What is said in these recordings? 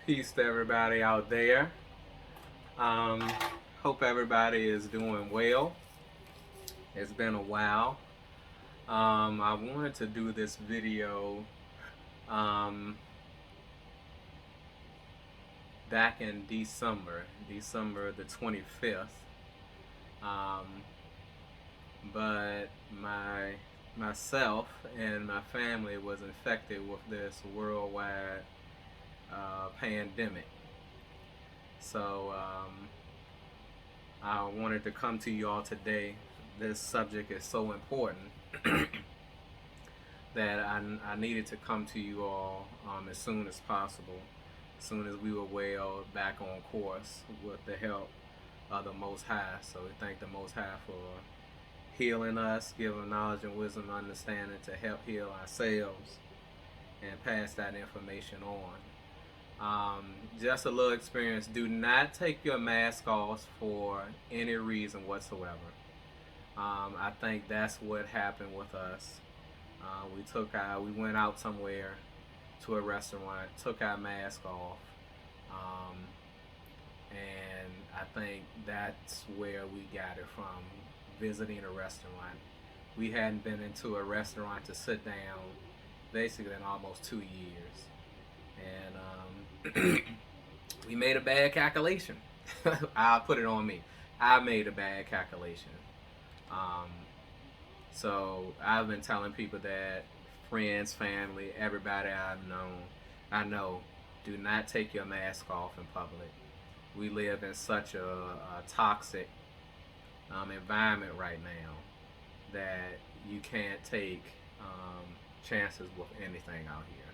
Peace to everybody out there. Um, Hope everybody is doing well. It's been a while. I wanted to do this video um, back in December the 25th. Um, but myself and my family was infected with this worldwide pandemic. So I wanted to come to you all today. This subject is so important that I needed to come to you all as soon as possible, as soon as we were well back on course with the help of the Most High. So we thank the Most High for healing us, giving knowledge and wisdom and understanding to help heal ourselves and pass that information on. Just a little experience. Do not take your mask off for any reason whatsoever. I think that's what happened with us. We went out somewhere to a restaurant, took our mask off, um, and I think that's where we got it from. Visiting a restaurant, we hadn't been into a restaurant to sit down basically in almost 2 years, and we made a bad calculation. I'll put it on me. I made a bad calculation. Um, so I've been telling people that friends, family, everybody I know, do not take your mask off in public. We live in such a toxic environment right now that you can't take chances with anything out here.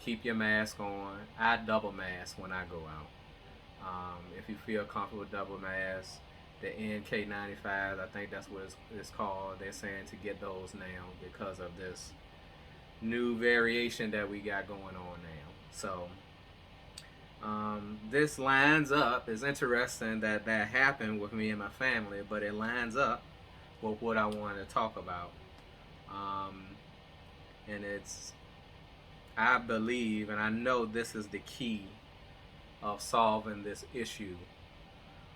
Keep your mask on. I double mask when I go out. If you feel comfortable with double mask, the NK95, I think that's what it's called. They're saying to get those now because of this new variation that we got going on now. So this lines up. It's interesting that that happened with me and my family, but it lines up with what I want to talk about. Um, and I believe, and I know this is the key of solving this issue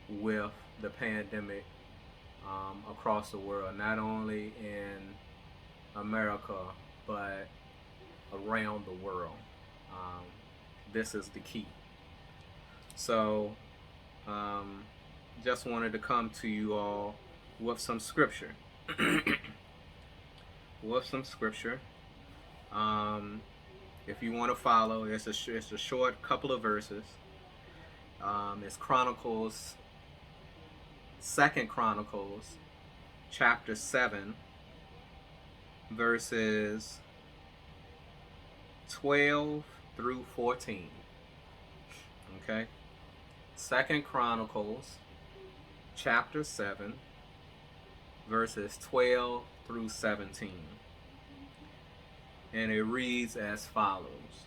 with the pandemic across the world, not only in America, but around the world. Um, this is the key. So, just wanted to come to you all with some scripture. with some scripture. Um, if you want to follow, it's a short couple of verses. It's Second Chronicles, chapter 7, verses 12 through 14. Okay? Second Chronicles, chapter 7, verses 12 through 17. And it reads as follows.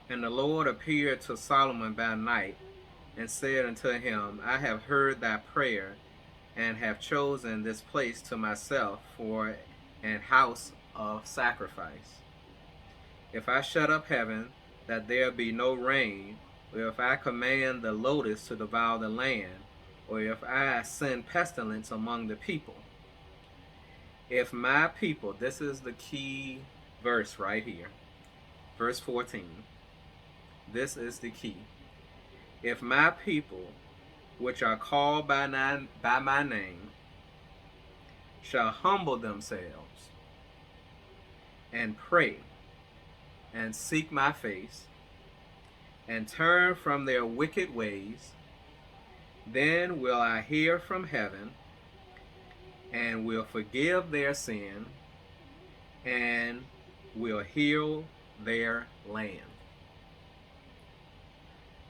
And the Lord appeared to Solomon by night, and said unto him, I have heard thy prayer, and have chosen this place to myself for an house of sacrifice. If I shut up heaven, that there be no rain, or if I command the locusts to devour the land, or if I send pestilence among the people, if my people, this is the key verse right here, verse 14, this is the key. If my people, which are called by my name, shall humble themselves and pray and seek my face and turn from their wicked ways, then will I hear from heaven and will forgive their sin and will heal their land.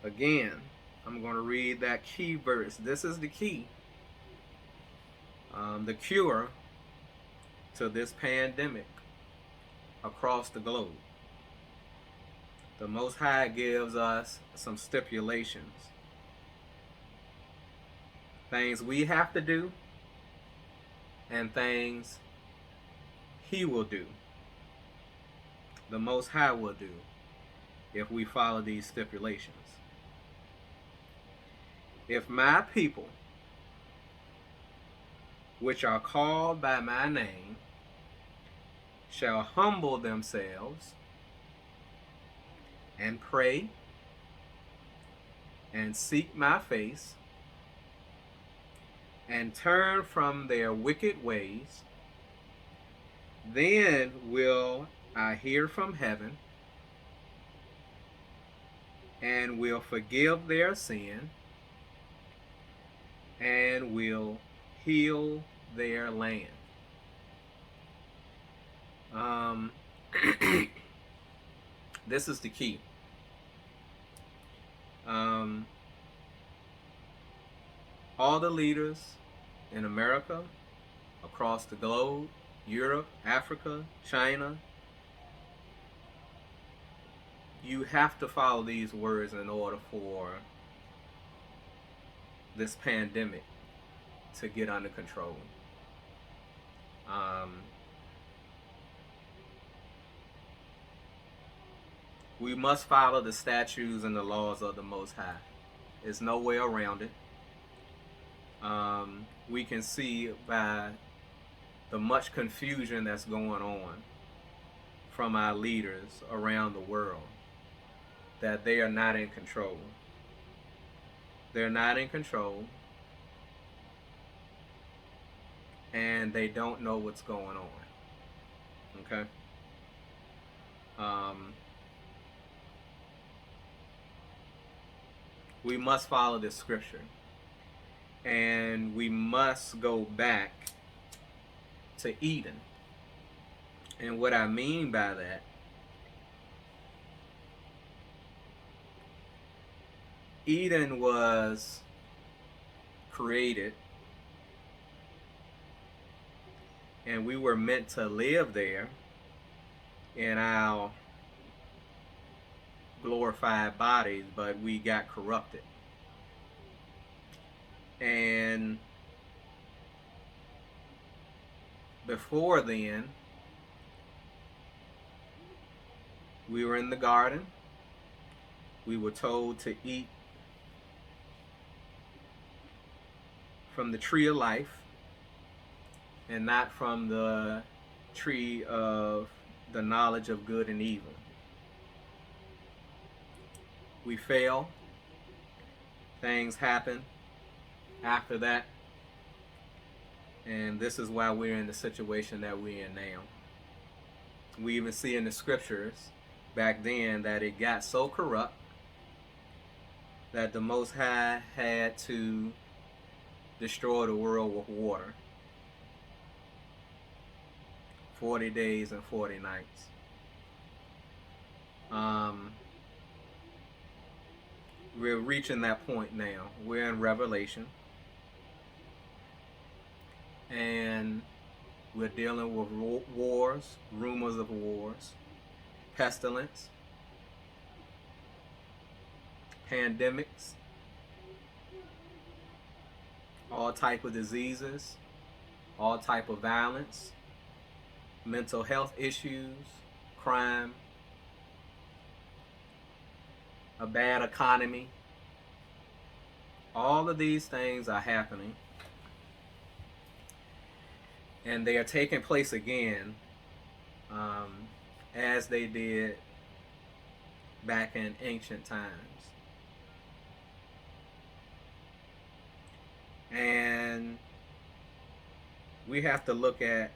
Again, I'm going to read that key verse. This is the key. The cure to this pandemic across the globe. The Most High gives us some stipulations. Things we have to do and things He will do. The Most High will do. if we follow these stipulations. If my people, which are called by my name, shall humble themselves and pray and seek my face and turn from their wicked ways, then will I hear from heaven and will forgive their sin and will heal their land. This is the key. All the leaders in America, across the globe, Europe, Africa, China, you have to follow these words in order for this pandemic to get under control. We must follow the statutes and the laws of the Most High. There's no way around it. We can see by the much confusion that's going on from our leaders around the world that they are not in control. They're not in control, and they don't know what's going on. Okay? We must follow this scripture, and we must go back to Eden. And what I mean by that, Eden was created, and we were meant to live there in our glorified bodies, but we got corrupted. And before then, we were in the garden. We were told to eat from the tree of life and not from the tree of the knowledge of good and evil. We fail. Things happen after that. And this is why we're in the situation that we're in now. We even see in the scriptures back then that it got so corrupt that the Most High had to destroy the world with water. 40 days and 40 nights. We're reaching that point now. We're in Revelation. And we're dealing with wars, rumors of wars, pestilence, pandemics, all type of diseases, all type of violence, mental health issues, crime, a bad economy. All of these things are happening, and they are taking place again as they did back in ancient times. And we have to look at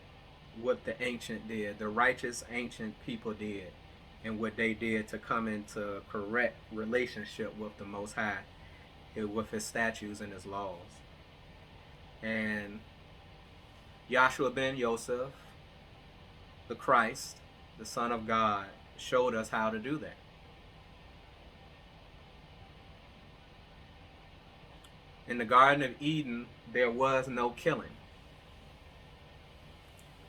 what the ancient did, the righteous ancient people did, and what they did to come into correct relationship with the Most High, with his statutes and his laws. And Yahshua ben Yosef, the Christ, the Son of God, showed us how to do that. In the Garden of Eden, there was no killing.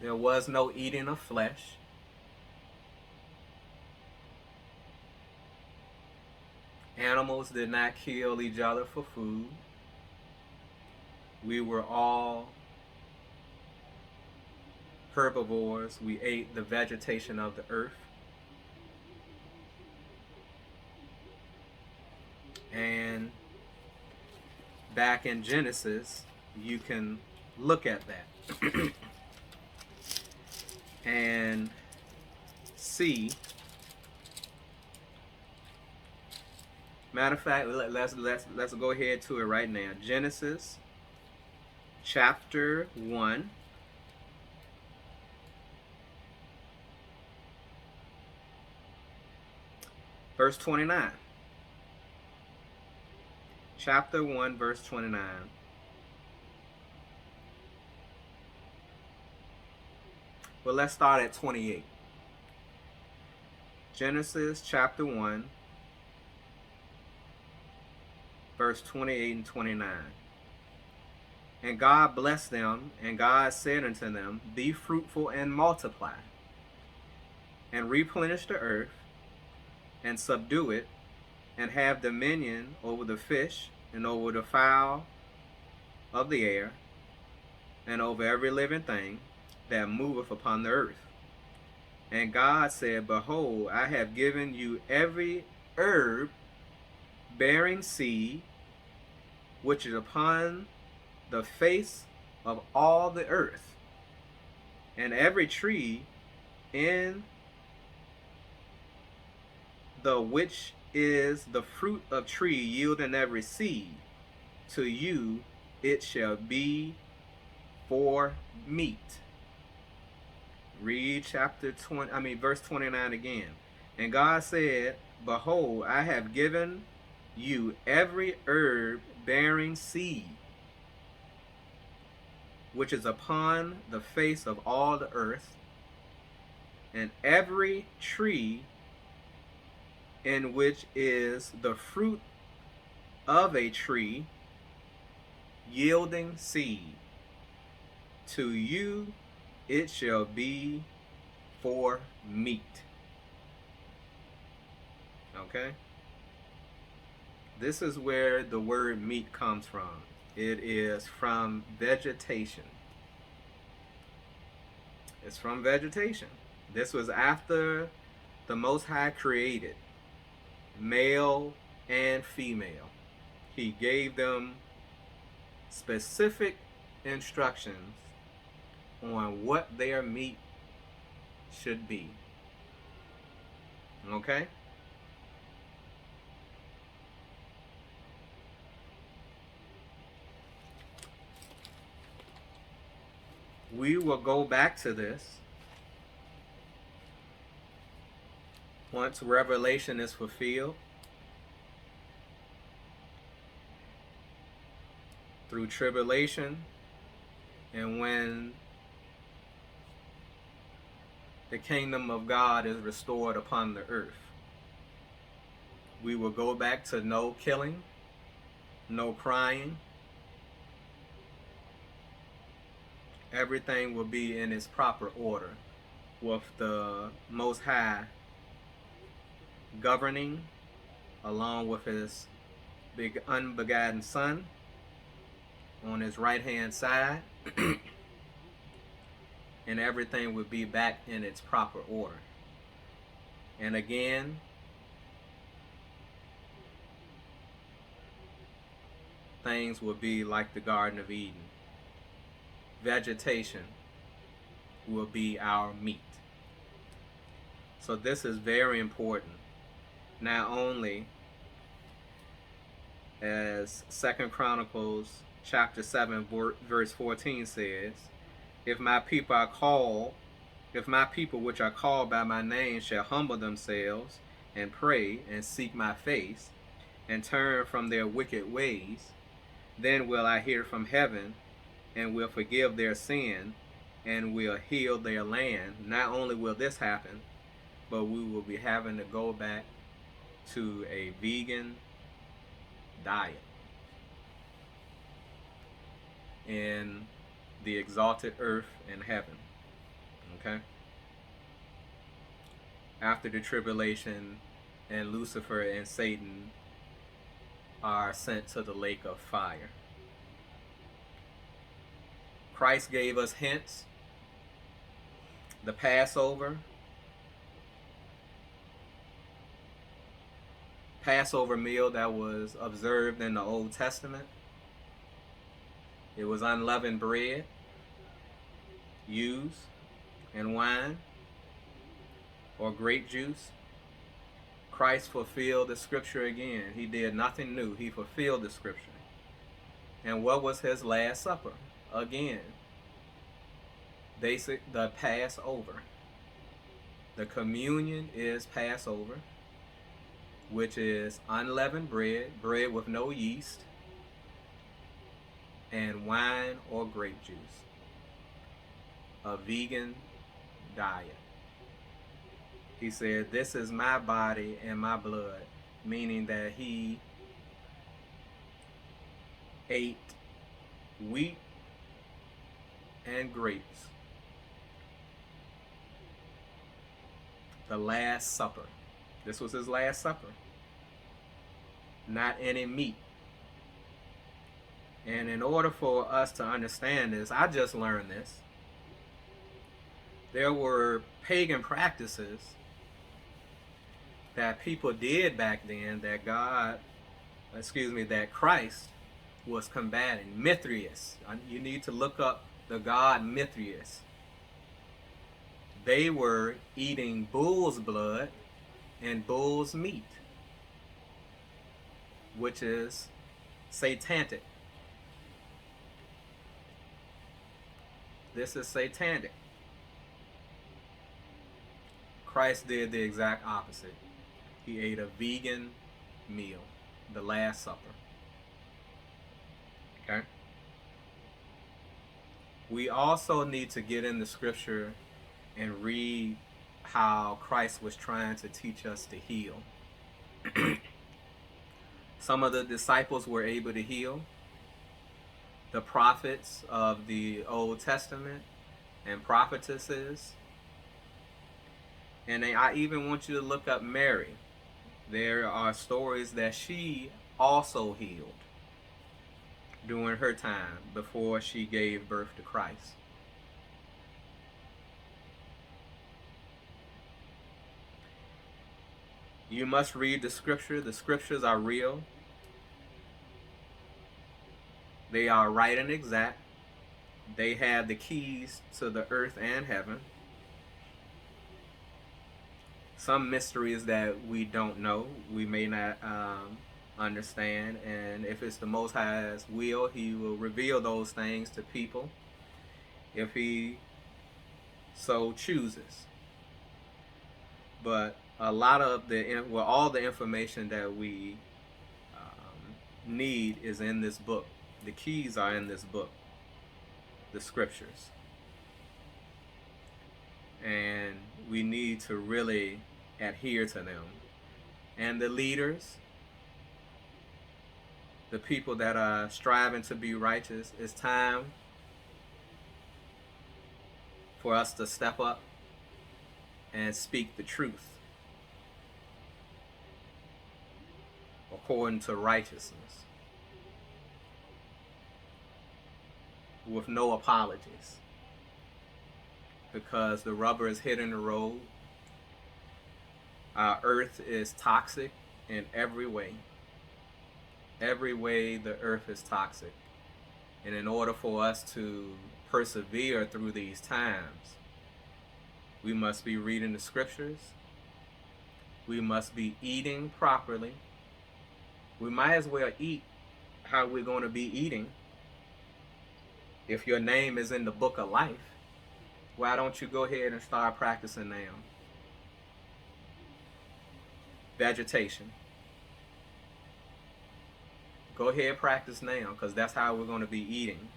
There was no eating of flesh. Animals did not kill each other for food. We were all herbivores. We ate the vegetation of the earth. And back in Genesis, you can look at that and see. Matter of fact, let's go ahead to it right now. Genesis chapter 1, verse 29. Chapter 1, verse 29. Well, let's start at 28. Genesis chapter 1, verse 28 and 29. And God blessed them, and God said unto them, Be fruitful and multiply, and replenish the earth, and subdue it, and have dominion over the fish, and over the fowl of the air, and over every living thing that moveth upon the earth. And God said, Behold, I have given you every herb bearing seed, which is upon the face of all the earth, and every tree in the which is the fruit of tree yielding every seed, to you it shall be for meat. Read verse 29 again. And God said, Behold, I have given you every herb bearing seed, which is upon the face of all the earth, and every tree in which is the fruit of a tree yielding seed, to you it shall be for meat. Okay? This is where the word meat comes from. It is from vegetation. It's from vegetation. This was after the Most High created male and female. He gave them specific instructions on what their meat should be. Okay? We will go back to this once Revelation is fulfilled through tribulation, and when the kingdom of God is restored upon the earth. We will go back to no killing, no crying. Everything will be in its proper order, with the Most High governing along with his big unbegotten Son on his right hand side, and everything will be back in its proper order. And again, things will be like the Garden of Eden. Vegetation will be our meat. So this is very important. Not only, as 2 Chronicles chapter 7 verse 14 says, if my people which are called by my name shall humble themselves and pray and seek my face and turn from their wicked ways, then will I hear from heaven and will forgive their sin and will heal their land. Not only will this happen, but we will be having to go back to a vegan diet in the exalted earth and heaven. Okay? After the tribulation, and Lucifer and Satan are sent to the lake of fire. Christ gave us hints. The Passover, Passover meal that was observed in the Old Testament. It was unleavened bread used, and wine or grape juice. Christ fulfilled the scripture again. He did nothing new. He fulfilled the scripture. And what was his last supper? Again, the Passover. The communion is Passover, which is unleavened bread, bread with no yeast, and wine or grape juice. A vegan diet. He said, "This is my body and my blood," meaning that he ate wheat and grapes. The Last Supper. This was his Last Supper. Not any meat. And in order for us to understand this, I just learned this. There were pagan practices that people did back then that that Christ was combating. Mithrius. You need to look up the god Mithrius. They were eating bull's blood and bull's meat, which is satanic. This is satanic. Christ did the exact opposite. He ate a vegan meal, the Last Supper. Okay? We also need to get in the scripture and read how Christ was trying to teach us to heal. Some of the disciples were able to heal. The prophets of the Old Testament and prophetesses. And I even want you to look up Mary. There are stories that she also healed during her time before she gave birth to Christ. You must read the scripture. The scriptures are real. They are right and exact. They have the keys to the earth and heaven. Some mysteries that we don't know, we may not understand, and if it's the Most High's will, He will reveal those things to people if He so chooses. But a lot of all the information that we need is in this book. The keys are in this book, the scriptures, and we need to really adhere to them. And the leaders, the people that are striving to be righteous, it's time for us to step up and speak the truth according to righteousness with no apologies, because the rubber is hitting the road. Our earth is toxic in every way. Every way the earth is toxic. And in order for us to persevere through these times, we must be reading the scriptures. We must be eating properly. We might as well eat how we're going to be eating. If your name is in the book of life, why don't you go ahead and start practicing now? Vegetation. Go ahead, practice now, because that's how we're going to be eating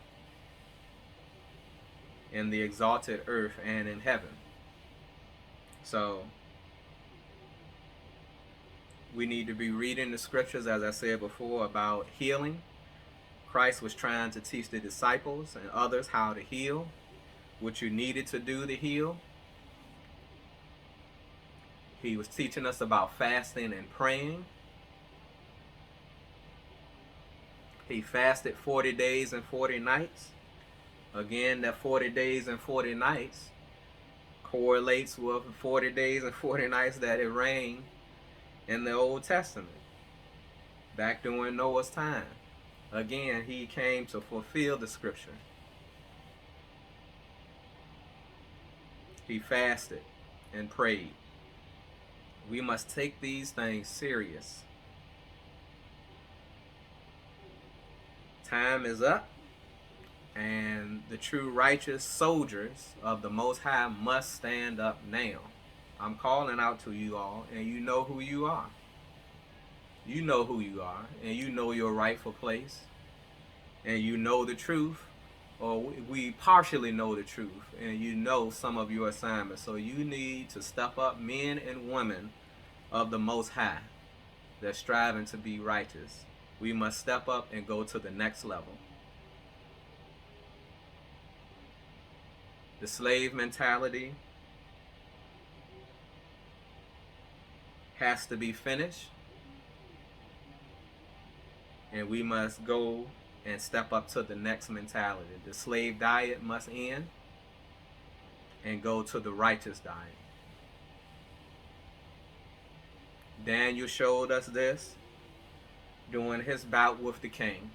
in the exalted earth and in heaven. So we need to be reading the scriptures, as I said before, about healing. Christ was trying to teach the disciples and others how to heal, what you needed to do to heal. He was teaching us about fasting and praying. He fasted 40 days and 40 nights. Again, that 40 days and 40 nights correlates with 40 days and 40 nights that it rained in the Old Testament. back during Noah's time. Again, he came to fulfill the scripture. He fasted and prayed. We must take these things serious. Time is up, and the true righteous soldiers of the Most High must stand up now. I'm calling out to you all, and you know who you are. You know who you are, and you know your rightful place, and you know the truth, or we partially know the truth, and you know some of your assignments. So you need to step up, men and women of the Most High that's striving to be righteous. We must step up and go to the next level. The slave mentality has to be finished, and we must go and step up to the next mentality. The slave diet must end and go to the righteous diet. Daniel showed us this during his bout with the king.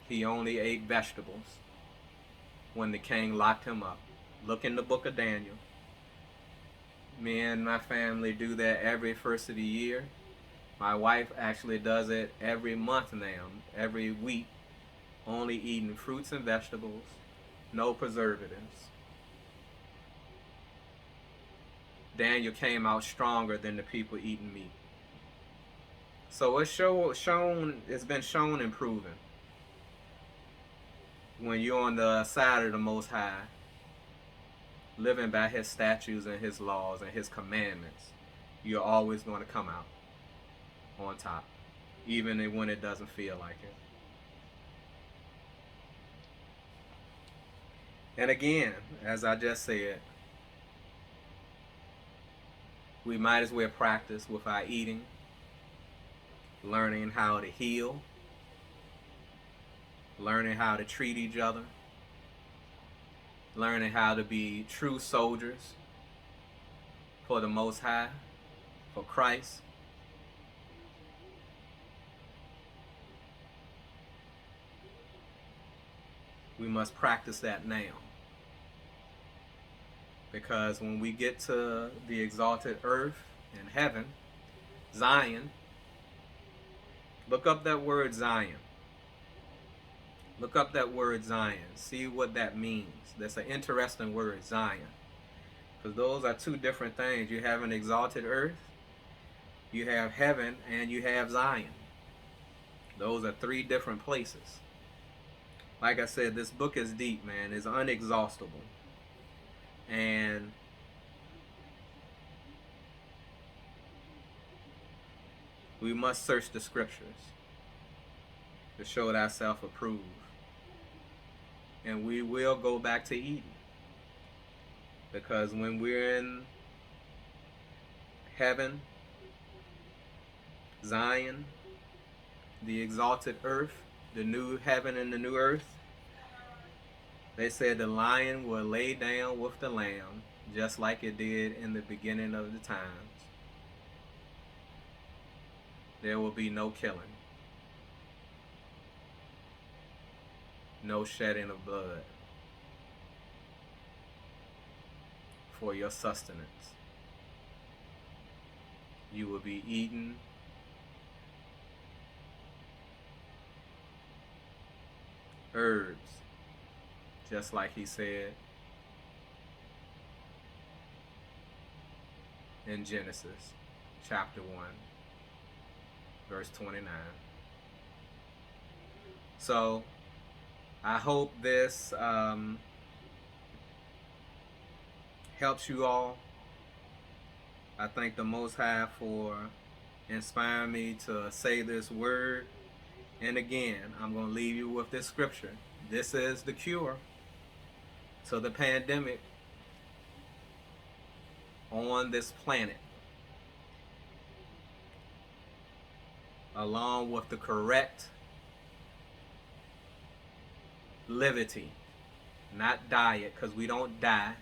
He only ate vegetables when the king locked him up. Look in the book of Daniel. Me and my family do that every first of the year. My wife actually does it every month now, every week, only eating fruits and vegetables, no preservatives. Daniel came out stronger than the people eating meat. So it's been shown and proven. When you're on the side of the Most High, living by his statutes and his laws and his commandments, you're always going to come out on top, even when it doesn't feel like it. And again, as I just said, we might as well practice with our eating, learning how to heal, learning how to treat each other, learning how to be true soldiers for the Most High, for Christ. We must practice that now. Because when we get to the exalted earth and heaven, Zion, look up that word Zion. Look up that word Zion. See what that means. That's an interesting word, Zion. Because those are two different things. You have an exalted earth, you have heaven, and you have Zion. Those are three different places. Like I said, this book is deep, man. It's unexhaustible. And we must search the scriptures to show thyself approved. And we will go back to Eden. Because when we're in heaven, Zion, the exalted earth, the new heaven and the new earth, they said the lion will lay down with the lamb, just like it did in the beginning of the times. There will be no killing, no shedding of blood for your sustenance. You will be eating herbs, just like he said in Genesis chapter 1, verse 29. So I hope this helps you all. I thank the Most High for inspiring me to say this word. And again, I'm going to leave you with this scripture. This is the cure to the pandemic on this planet, along with the correct livity, not diet, because we don't die.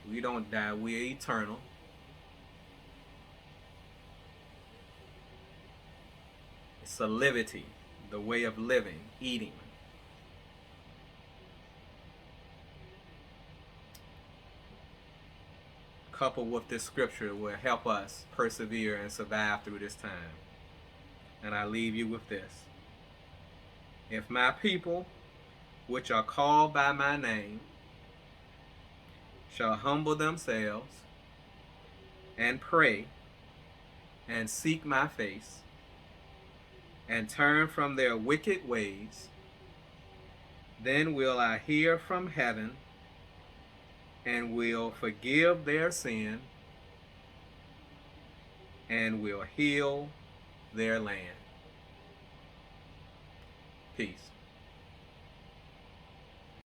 We don't die. We're eternal. Solidity, the way of living, eating. Coupled with this scripture will help us persevere and survive through this time. And I leave you with this. If my people, which are called by my name, shall humble themselves and pray and seek my face and turn from their wicked ways, then will I hear from heaven and will forgive their sin and will heal their land. Peace.